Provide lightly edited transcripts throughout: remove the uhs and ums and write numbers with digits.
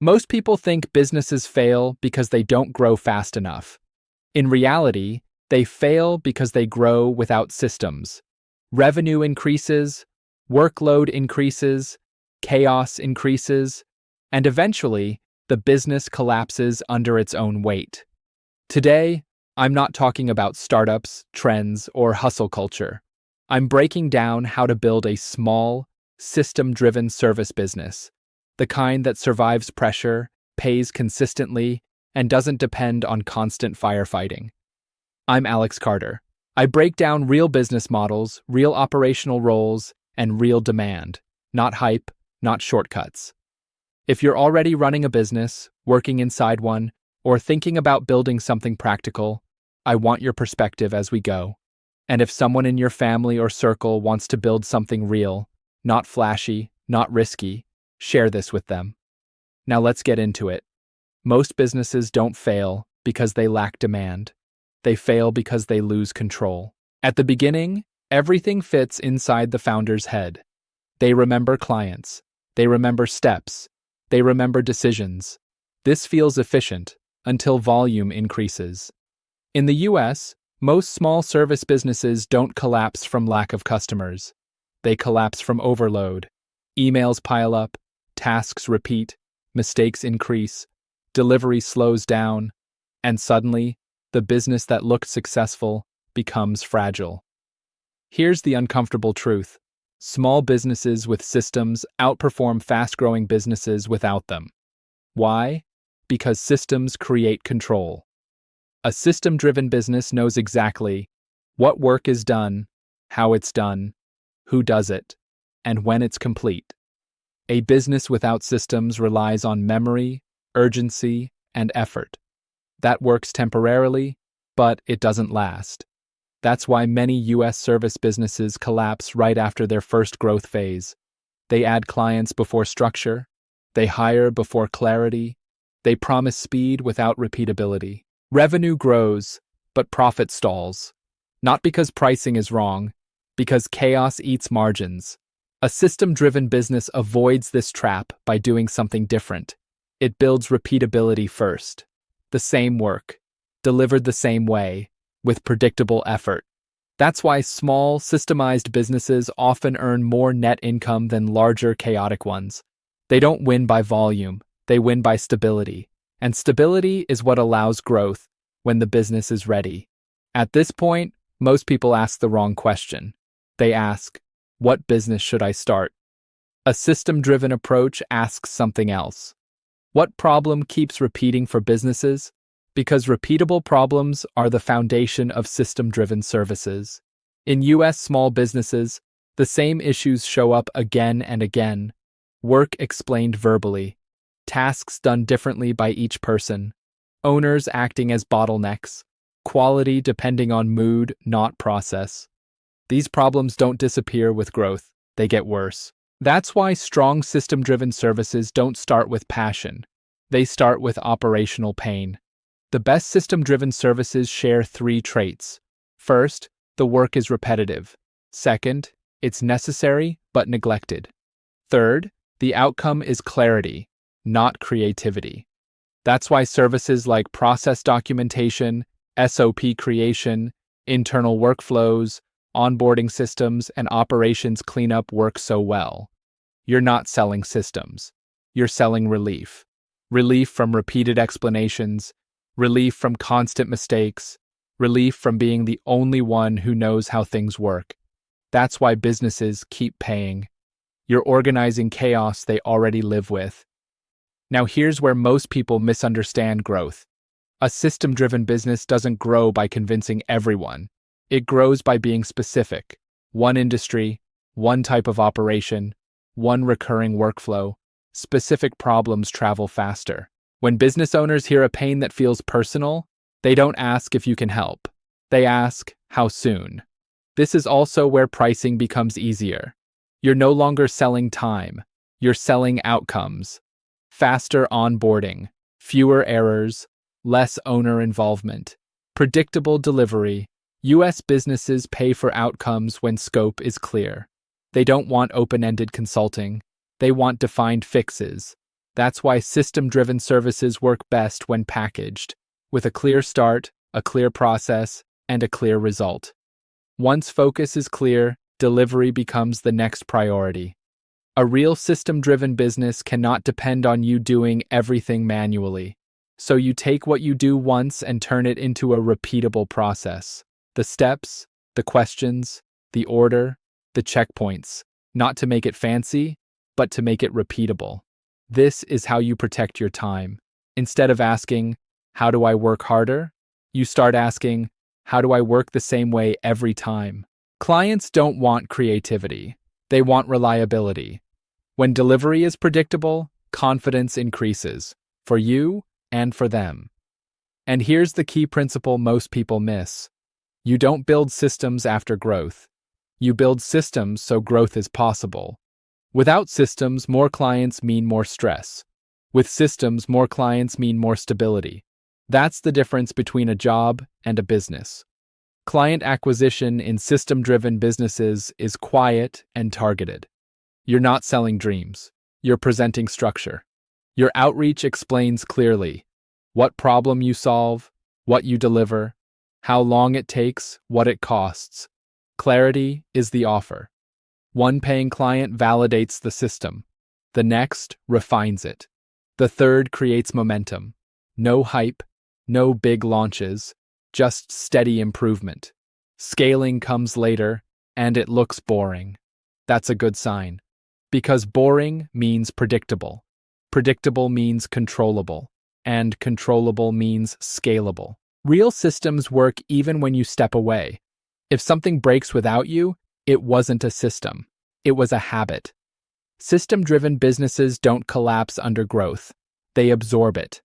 Most people think businesses fail because they don't grow fast enough. In reality, they fail because they grow without systems. Revenue increases, workload increases, chaos increases, and eventually, the business collapses under its own weight. Today, I'm not talking about startups, trends, or hustle culture. I'm breaking down how to build a small, system-driven service business, the kind that survives pressure, pays consistently, and doesn't depend on constant firefighting. I'm Alex Carter. I break down real business models, real operational roles, and real demand, not hype, not shortcuts. If you're already running a business, working inside one, or thinking about building something practical, I want your perspective as we go. And if someone in your family or circle wants to build something real, not flashy, not risky, share this with them. Now let's get into it. Most businesses don't fail because they lack demand. They fail because they lose control. At the beginning, everything fits inside the founder's head. They remember clients. They remember steps. They remember decisions. This feels efficient until volume increases. In the US, most small service businesses don't collapse from lack of customers. They collapse from overload. Emails pile up, tasks repeat, mistakes increase, delivery slows down, and suddenly, the business that looked successful becomes fragile. Here's the uncomfortable truth. Small businesses with systems outperform fast-growing businesses without them. Why? Because systems create control. A system-driven business knows exactly what work is done, how it's done, who does it, and when it's complete. A business without systems relies on memory, urgency, and effort. That works temporarily, but it doesn't last. That's why many US service businesses collapse right after their first growth phase. They add clients before structure. They hire before clarity. They promise speed without repeatability. Revenue grows, but profit stalls. Not because pricing is wrong, because chaos eats margins. A system-driven business avoids this trap by doing something different. It builds repeatability first. The same work, delivered the same way, with predictable effort. That's why small, systemized businesses often earn more net income than larger, chaotic ones. They don't win by volume, they win by stability. And stability is what allows growth when the business is ready. At this point, most people ask the wrong question. They ask, what business should I start? A system-driven approach asks something else. What problem keeps repeating for businesses? Because repeatable problems are the foundation of system-driven services. In US small businesses, the same issues show up again and again. Work explained verbally, tasks done differently by each person, owners acting as bottlenecks, quality depending on mood, not process. These problems don't disappear with growth, they get worse. That's why strong system-driven services don't start with passion. They start with operational pain. The best system-driven services share 3 traits. First, the work is repetitive. Second, it's necessary but neglected. Third, the outcome is clarity, not creativity. That's why services like process documentation, SOP creation, internal workflows, onboarding systems, and operations cleanup work so well. You're not selling systems. You're selling relief. Relief from repeated explanations, relief from constant mistakes, relief from being the only one who knows how things work. That's why businesses keep paying. You're organizing chaos they already live with. Now here's where most people misunderstand growth. A system-driven business doesn't grow by convincing everyone. It grows by being specific. One industry, one type of operation, one recurring workflow. Specific problems travel faster. When business owners hear a pain that feels personal, they don't ask if you can help. They ask, how soon? This is also where pricing becomes easier. You're no longer selling time. You're selling outcomes. Faster onboarding, fewer errors, less owner involvement, predictable delivery. US businesses pay for outcomes when scope is clear. They don't want open-ended consulting. They want defined fixes. That's why system-driven services work best when packaged, with a clear start, a clear process, and a clear result. Once focus is clear, delivery becomes the next priority. A real system-driven business cannot depend on you doing everything manually. So you take what you do once and turn it into a repeatable process. The steps, the questions, the order, the checkpoints, not to make it fancy, but to make it repeatable. This is how you protect your time. Instead of asking, how do I work harder? You start asking, how do I work the same way every time? Clients don't want creativity. They want reliability. When delivery is predictable, confidence increases, for you and for them. And here's the key principle most people miss. You don't build systems after growth. You build systems so growth is possible. Without systems, more clients mean more stress. With systems, more clients mean more stability. That's the difference between a job and a business. Client acquisition in system-driven businesses is quiet and targeted. You're not selling dreams. You're presenting structure. Your outreach explains clearly what problem you solve, what you deliver, how long it takes, what it costs. Clarity is the offer. One paying client validates the system. The next refines it. The third creates momentum. No hype, no big launches, just steady improvement. Scaling comes later, and it looks boring. That's a good sign. Because boring means predictable. Predictable means controllable. And controllable means scalable. Real systems work even when you step away. If something breaks without you, it wasn't a system. It was a habit. System-driven businesses don't collapse under growth. They absorb it.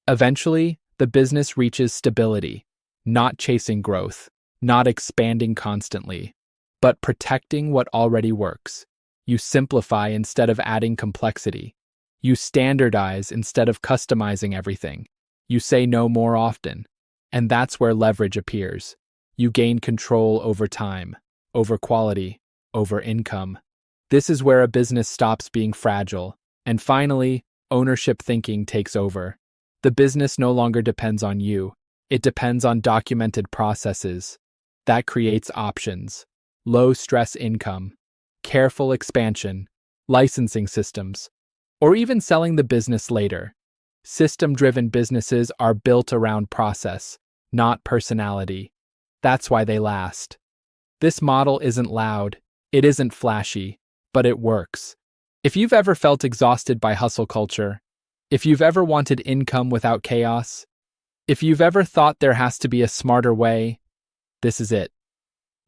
Eventually, the business reaches stability, not chasing growth, not expanding constantly, but protecting what already works. You simplify instead of adding complexity. You standardize instead of customizing everything. You say no more often. And that's where leverage appears. You gain control over time, over quality, over income. This is where a business stops being fragile. And finally, ownership thinking takes over. The business no longer depends on you. It depends on documented processes. That creates options. Low-stress income, careful expansion, licensing systems, or even selling the business later. System-driven businesses are built around process, not personality. That's why they last. This model isn't loud, it isn't flashy, but it works. If you've ever felt exhausted by hustle culture, if you've ever wanted income without chaos, if you've ever thought there has to be a smarter way, this is it.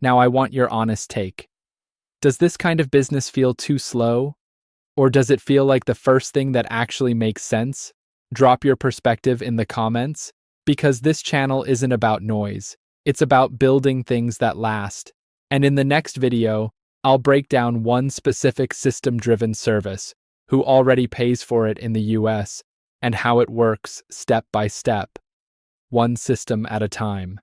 Now I want your honest take. Does this kind of business feel too slow? Or does it feel like the first thing that actually makes sense? Drop your perspective in the comments, because this channel isn't about noise. It's about building things that last. And in the next video, I'll break down one specific system-driven service, who already pays for it in the US, and how it works step by step, one system at a time.